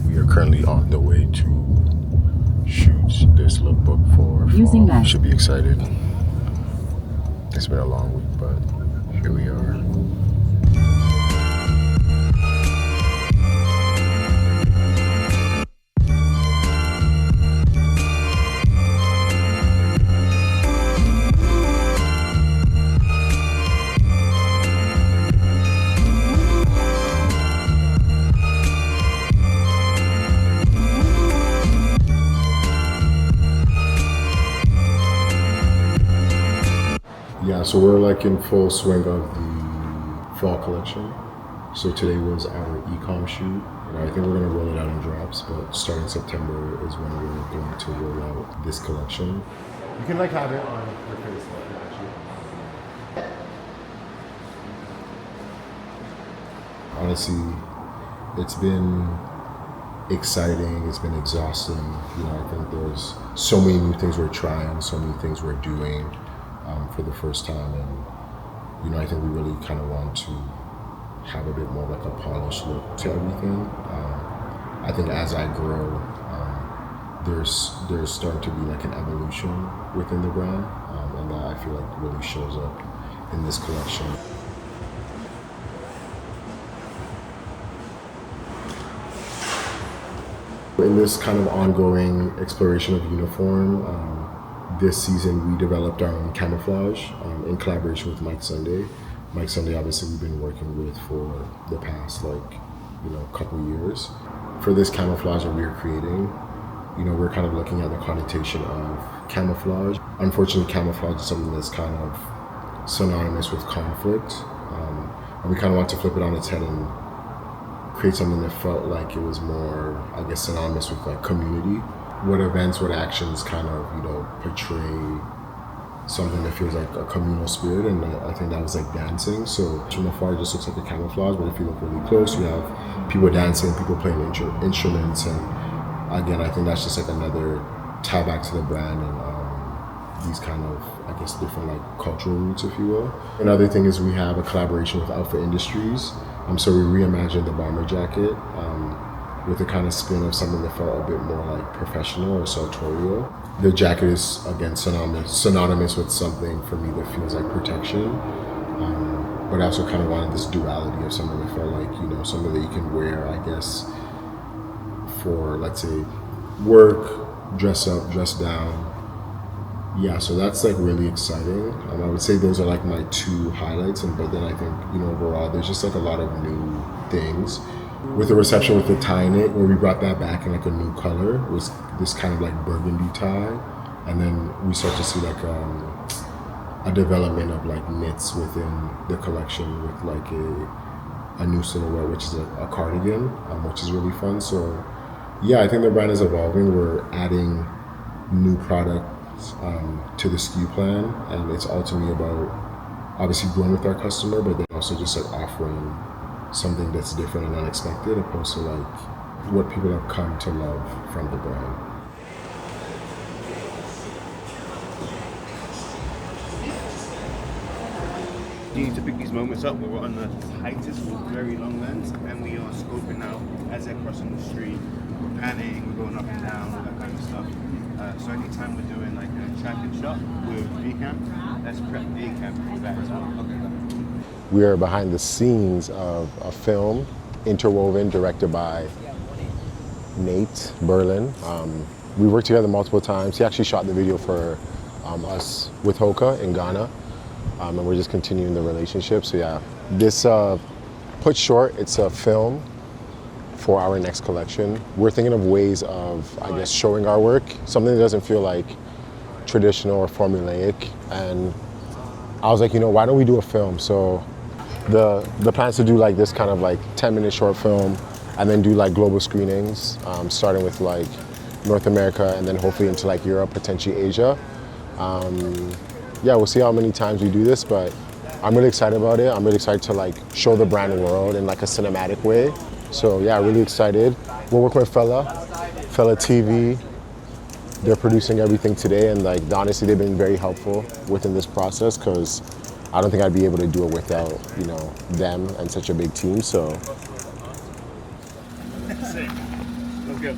We are currently on the way to shoot this lookbook for fall. Should be excited. It's been a long week, but here we are. Yeah, so we're like in full swing of the fall collection. So today was our ecom shoot. And I think we're gonna roll it out in drops, but starting September is when we're going to roll out this collection. You can like have it on your face, actually. Honestly, it's been exciting, it's been exhausting. You know, I think there's so many new things we're trying, so many things we're doing. For the first time, and you know, I think we really kind of want to have a bit more like a polished look to everything. I think as I grow, there's starting to be like an evolution within the brand, and that I feel like really shows up in this collection. In this kind of ongoing exploration of uniform, this season we developed our own camouflage in collaboration with Mike Sunday. Mike Sunday, obviously, we've been working with for the past couple years. For this camouflage that we're creating, you know, we're kind of looking at the connotation of camouflage. Unfortunately, camouflage is something that's kind of synonymous with conflict, and we kind of want to flip it on its head and create something that felt like it was more, I guess, synonymous with like community. What events, what actions kind of, you know, portray something that feels like a communal spirit, and I think that was like dancing. So from afar it just looks like a camouflage, but if you look really close, you have people dancing, people playing instruments, and again, I think that's just like another tie back to the brand and these kind of, I guess, different like cultural roots, if you will. Another thing is we have a collaboration with Alpha Industries, so we reimagined the bomber jacket with a kind of spin of something that felt a bit more like professional or sartorial. The jacket is, again, synonymous with something for me that feels like protection, but I also kind of wanted this duality of something that felt like, you know, something that you can wear, I guess, for, let's say, work, dress up, dress down. Yeah, so that's like really exciting. I would say those are like my two highlights, but then I think, you know, overall, there's just like a lot of new things. With the reception with the tie in it, where we brought that back in like a new color, was this kind of like burgundy tie, and then we start to see like a development of like knits within the collection with like a new silhouette, which is a cardigan, which is really fun. So yeah, I think the brand is evolving. We're adding new products to the SKU plan, and it's ultimately about obviously growing with our customer, but then also just like offering something that's different and unexpected, opposed to like what people have come to love from the brand. You need to pick these moments up where we're on the tightest with very long lens, and we are scoping out as they're crossing the street. We're panning, we're going up and down, all that kind of stuff. So anytime we're doing like a tracking shot with ecam, let's prep the ecam for that as well. Okay. We are behind the scenes of a film, Interwoven, directed by Nate Berlin. We worked together multiple times. He actually shot the video for us with Hoka in Ghana, and we're just continuing the relationship. So yeah, this put short, it's a film for our next collection. We're thinking of ways of, I guess, showing our work, something that doesn't feel like traditional or formulaic. And I was like, you know, why don't we do a film? So the plan is to do like this kind of like 10-minute short film, and then do like global screenings, starting with like North America and then hopefully into like Europe, potentially Asia. Yeah, we'll see how many times we do this, but I'm really excited about it. I'm really excited to like show the brand world in like a cinematic way. So yeah, really excited. We're working with Fella TV. They're producing everything today, and like honestly, they've been very helpful within this process, because I don't think I'd be able to do it without, you know, them and such a big team. So Let's go.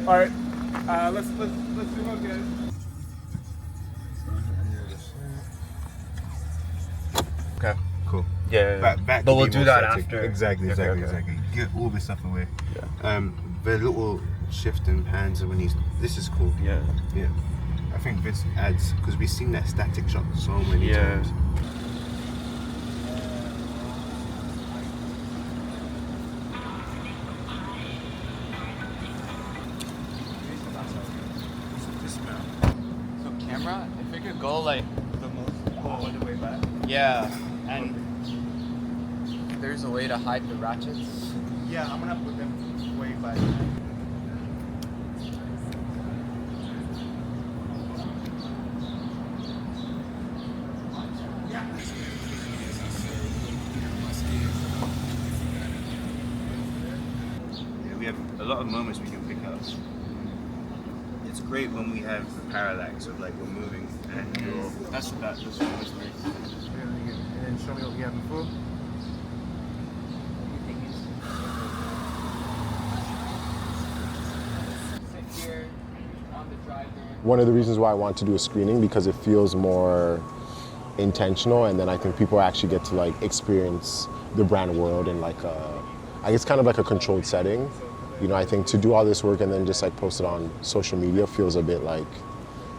All right. Let's do one, guys. Okay. Cool. Yeah. Back But to we'll be do more that static. after. Exactly. Okay. Get all this stuff away. Yeah. The little shift in pans and when this is cool. Yeah. Yeah. I think this adds, because we've seen that static shot so many times. So camera, if it could go like The most all the way back. yeah, and there's a way to hide the ratchets. Yeah, I'm gonna put them way back. Yeah, we have a lot of moments we can pick up. It's great when we have the parallax of like we're moving and you're. That's almost great. And then show me what we had before. Sit here on the driver. One of the reasons why I want to do a screening, because it feels more intentional, and then I think people actually get to like experience the brand world in like I guess kind of like a controlled setting. You know, I think to do all this work and then just like post it on social media feels a bit like,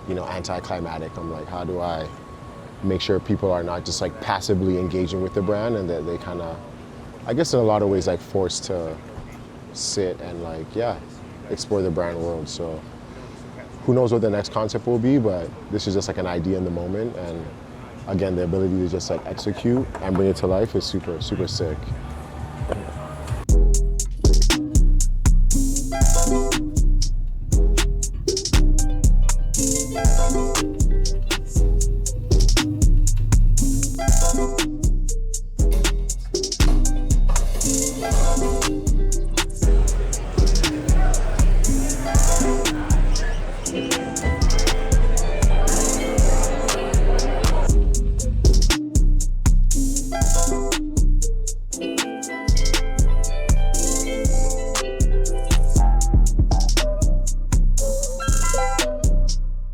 you know, anticlimactic. I'm like, how do I make sure people are not just like passively engaging with the brand, and that they kind of, I guess in a lot of ways, like forced to sit and like, yeah, explore the brand world. So who knows what the next concept will be, but this is just like an idea in the moment. And again, the ability to just like execute and bring it to life is super, super sick. We'll be right back.